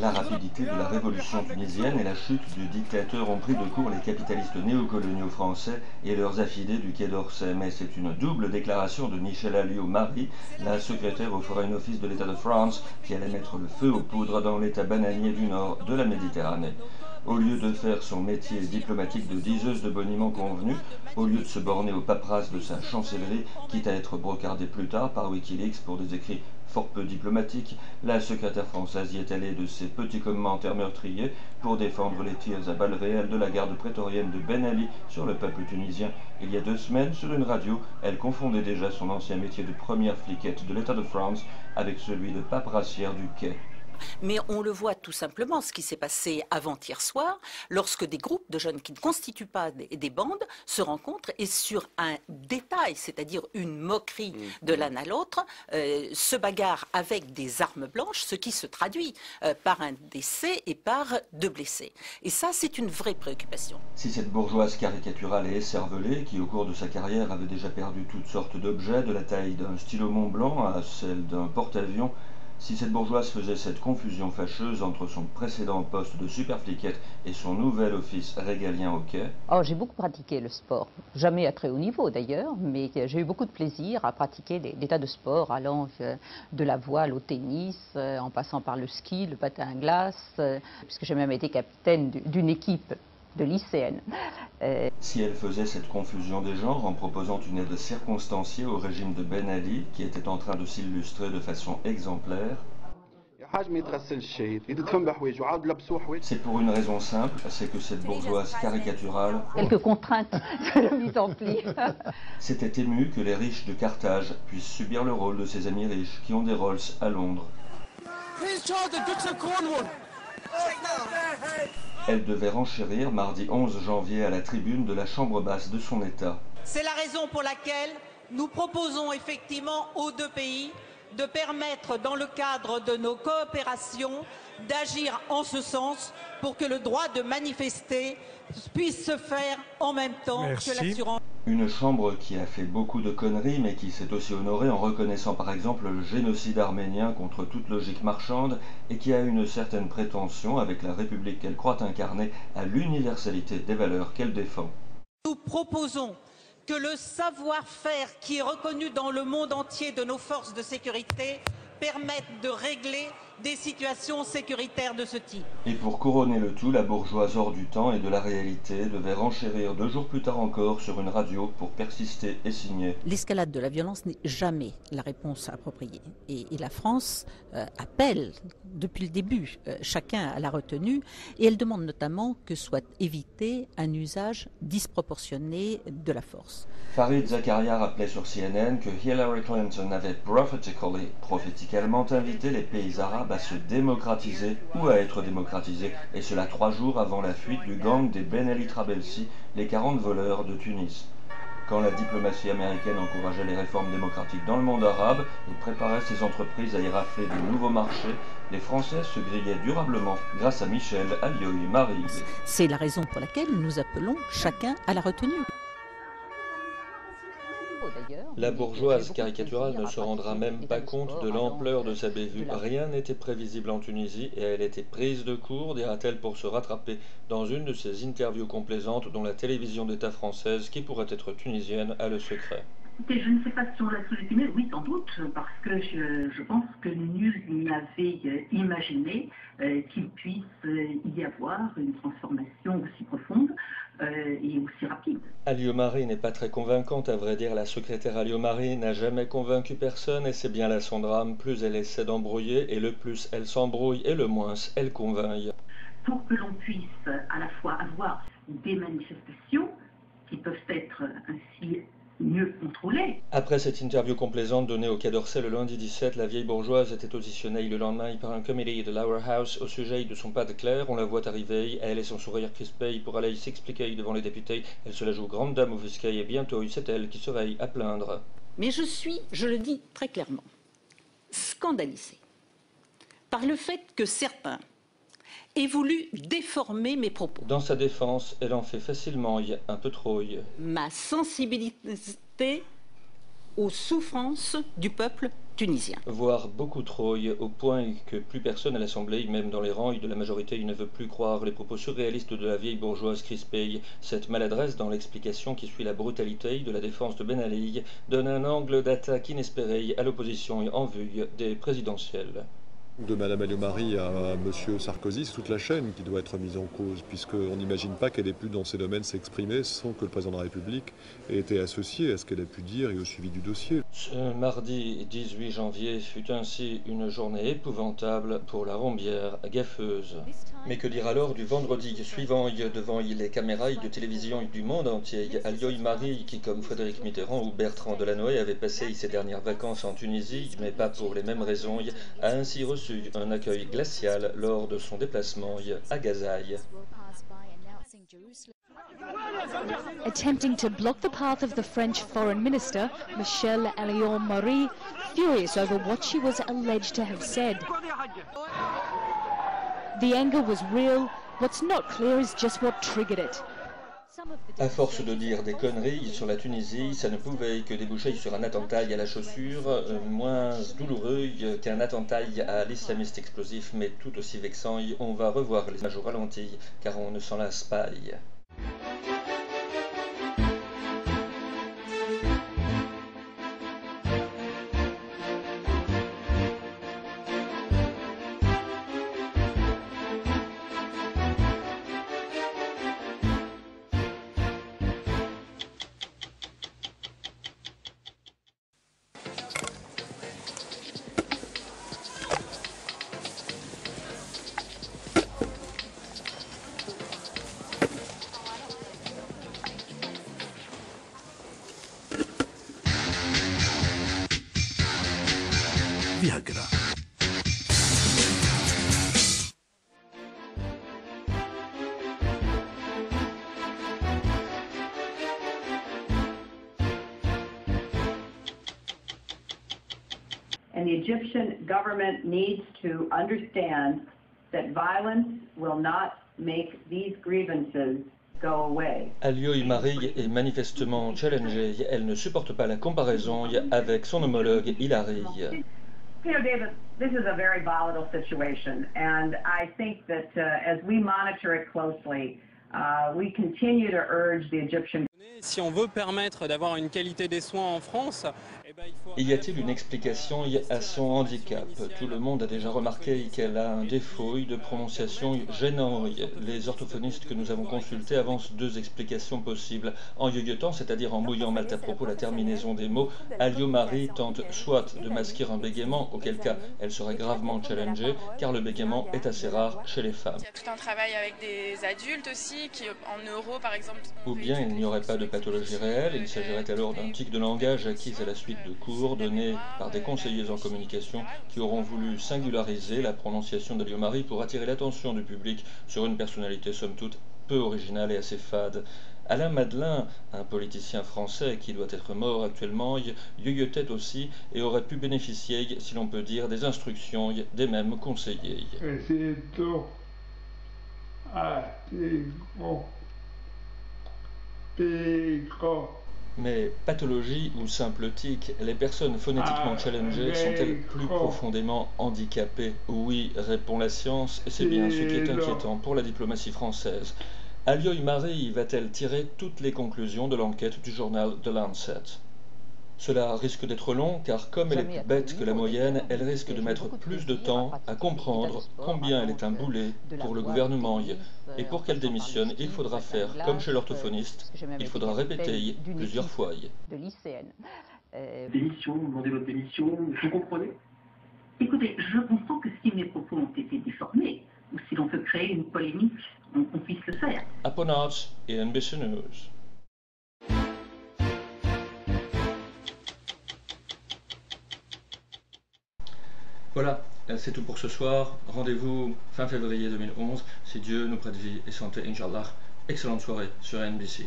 La rapidité de la révolution tunisienne et la chute du dictateur ont pris de court les capitalistes néocoloniaux français et leurs affidés du Quai d'Orsay. Mais c'est une double déclaration de Michel Alliot-Marie, la secrétaire au Foreign Office de l'État de France, qui allait mettre le feu aux poudres dans l'État bananier du nord de la Méditerranée. Au lieu de faire son métier diplomatique de diseuse de boniment convenu, au lieu de se borner aux paperasses de sa chancellerie, quitte à être brocardée plus tard par Wikileaks pour des écrits fort peu diplomatiques, la secrétaire française y est allée de ses petits commentaires meurtriers pour défendre les tirs à balles réelles de la garde prétorienne de Ben Ali sur le peuple tunisien. Il y a 2 semaines, sur une radio, elle confondait déjà son ancien métier de première fliquette de l'État de France avec celui de paperassière du quai. Mais on le voit tout simplement, ce qui s'est passé avant-hier soir, lorsque des groupes de jeunes qui ne constituent pas des bandes se rencontrent et sur un détail, c'est-à-dire une moquerie de l'un à l'autre, se bagarrent avec des armes blanches, ce qui se traduit par un décès et par 2 blessés. Et ça, c'est une vraie préoccupation. Si cette bourgeoise caricaturale et écervelée, qui au cours de sa carrière avait déjà perdu toutes sortes d'objets, de la taille d'un stylo Mont-Blanc à celle d'un porte-avions, si cette bourgeoise faisait cette confusion fâcheuse entre son précédent poste de superfliquette et son nouvel office régalien au quai... Oh, j'ai beaucoup pratiqué le sport, jamais à très haut niveau d'ailleurs, mais j'ai eu beaucoup de plaisir à pratiquer des tas de sports allant de la voile au tennis, en passant par le ski, le patin à glace, puisque j'ai même été capitaine d'une équipe de lycéennes. Si elle faisait cette confusion des genres en proposant une aide circonstanciée au régime de Ben Ali, qui était en train de s'illustrer de façon exemplaire, c'est pour une raison simple, c'est que cette bourgeoise caricaturale, quelques contraintes de mise en pli, s'était émue que les riches de Carthage puissent subir le rôle de ses amis riches qui ont des Rolls à Londres. Elle devait renchérir mardi 11 janvier à la tribune de la Chambre basse de son État. C'est la raison pour laquelle nous proposons effectivement aux 2 pays de permettre, dans le cadre de nos coopérations, d'agir en ce sens pour que le droit de manifester puisse se faire en même temps que l'assurance. Une chambre qui a fait beaucoup de conneries, mais qui s'est aussi honorée en reconnaissant par exemple le génocide arménien contre toute logique marchande et qui a une certaine prétention, avec la République qu'elle croit incarner, à l'universalité des valeurs qu'elle défend. Nous proposons que le savoir-faire qui est reconnu dans le monde entier de nos forces de sécurité permette de régler des situations sécuritaires de ce type. Et pour couronner le tout, la bourgeoise hors du temps et de la réalité devait renchérir 2 jours plus tard encore sur une radio pour persister et signer. L'escalade de la violence n'est jamais la réponse appropriée. Et la France appelle depuis le début chacun à la retenue et elle demande notamment que soit évité un usage disproportionné de la force. Farid Zakaria rappelait sur CNN que Hillary Clinton avait prophétiquement invité les pays arabes à se démocratiser ou à être démocratisés, et cela 3 jours avant la fuite du gang des Ben Ali Trabelsi, les 40 voleurs de Tunis. Quand la diplomatie américaine encourageait les réformes démocratiques dans le monde arabe et préparait ses entreprises à y rafler de nouveaux marchés, les Français se grillaient durablement grâce à Michel Alliot-Marie. C'est la raison pour laquelle nous appelons chacun à la retenue. La bourgeoise caricaturale ne se rendra même pas compte de l'ampleur de sa bévue. Rien n'était prévisible en Tunisie et elle était prise de court, dira-t-elle, pour se rattraper dans une de ces interviews complaisantes dont la télévision d'État française, qui pourrait être tunisienne, a le secret. Écoutez, je ne sais pas si on l'a sous-estimé, oui sans doute, parce que je pense que nul n'avait imaginé qu'il puisse y avoir une transformation aussi profonde et aussi rapide. Alliot-Marie n'est pas très convaincante, à vrai dire. La secrétaire Alliot-Marie n'a jamais convaincu personne et c'est bien là son drame. Plus elle essaie d'embrouiller et le plus elle s'embrouille et le moins elle convainc. Pour que l'on puisse à la fois avoir des manifestations qui peuvent être ainsi mieux contrôlée. Après cette interview complaisante donnée au Quai d'Orsay le lundi 17, la vieille bourgeoise était auditionnée le lendemain par un comité de Lower House au sujet de son pas de clair. On la voit arriver, elle et son sourire crispé pour aller s'expliquer devant les députés. Elle se la joue grande dame offusquée et bientôt c'est elle qui se réveille à plaindre. Mais je suis, je le dis très clairement, scandalisée par le fait que certains aient voulu déformer mes propos. Dans sa défense, elle en fait facilement un peu trop. Ma sensibilité aux souffrances du peuple tunisien. Voire beaucoup trop, au point que plus personne à l'Assemblée, même dans les rangs de la majorité, ne veut plus croire les propos surréalistes de la vieille bourgeoise crispée. Cette maladresse dans l'explication qui suit la brutalité de la défense de Ben Ali donne un angle d'attaque inespéré à l'opposition en vue des présidentielles. De Mme Alliot-Marie à M. Sarkozy, c'est toute la chaîne qui doit être mise en cause, puisqu'on n'imagine pas qu'elle ait pu dans ces domaines s'exprimer sans que le président de la République ait été associé à ce qu'elle a pu dire et au suivi du dossier. Ce mardi 18 janvier fut ainsi une journée épouvantable pour la Rombière gaffeuse. Mais que dire alors du vendredi suivant devant les caméras de télévision du monde entier, Alliot-Marie qui, comme Frédéric Mitterrand ou Bertrand Delanoë, avait passé ses dernières vacances en Tunisie, mais pas pour les mêmes raisons, a ainsi reçu un accueil glacial lors de son déplacement à Gazaï. Attempting to block the path of the French Foreign Minister, Michel Alliot-Marie, furious over what she was alleged to have said. The anger was real. What's not clear is just what triggered it. À force de dire des conneries sur la Tunisie, ça ne pouvait que déboucher sur un attentat à la chaussure, moins douloureux qu'un attentat à l'islamiste explosif, mais tout aussi vexant. On va revoir les images au ralenti, car on ne s'en lasse pas. Viagra. And the Egyptian government needs to understand that violence will not make these grievances go away. Alliot-Marie est manifestement challengée. Elle ne supporte pas la comparaison avec son homologue Hillary. You know, David, this is a very volatile situation, and I think that as we monitor it closely, we continue to urge the Egyptian. Si on veut permettre d'avoir une qualité des soins en France, Y a-t-il une explication à son handicap? Tout le monde a déjà remarqué qu'elle a un défaut de prononciation gênant. Les orthophonistes que nous avons consultés avancent deux explications possibles. En yoyotant, c'est-à-dire en mouillant mal à propos la terminaison des mots, Alliot-Marie tente soit de masquer un bégaiement, auquel cas elle serait gravement challengée, car le bégaiement est assez rare chez les femmes. Il y a tout un travail avec des adultes aussi, qui en neuro par exemple. Ou bien il n'y aurait pas de pathologie réelle, il s'agirait alors d'un tic de langage acquis à la suite de cours donnés par des conseillers en communication qui auront voulu singulariser la prononciation d'Alliot-Marie pour attirer l'attention du public sur une personnalité somme toute peu originale et assez fade. Alain Madelin, un politicien français qui doit être mort actuellement, yoyotait aussi et aurait pu bénéficier, si l'on peut dire, des instructions des mêmes conseillers. Mais pathologie ou simple tic, les personnes phonétiquement challengées sont-elles plus profondément handicapées? Oui, répond la science, et c'est bien ce qui est inquiétant pour la diplomatie française. Alliot-Marie va-t-elle tirer toutes les conclusions de l'enquête du journal The Lancet? Cela risque d'être long, car comme elle est plus bête que la moyenne, elle risque de mettre plus de temps à comprendre combien elle est un boulet pour le gouvernement. Et pour qu'elle démissionne, il faudra faire comme chez l'orthophoniste, il faudra répéter plusieurs fois. Démission, vous demandez votre démission, vous comprenez? Écoutez, je comprends que si mes propos ont été déformés, ou si l'on peut créer une polémique, on puisse le faire. Aponarts et NBC News. Voilà, c'est tout pour ce soir. Rendez-vous fin février 2011, si Dieu nous prête vie et santé, Inch'Allah. Excellente soirée sur NBC.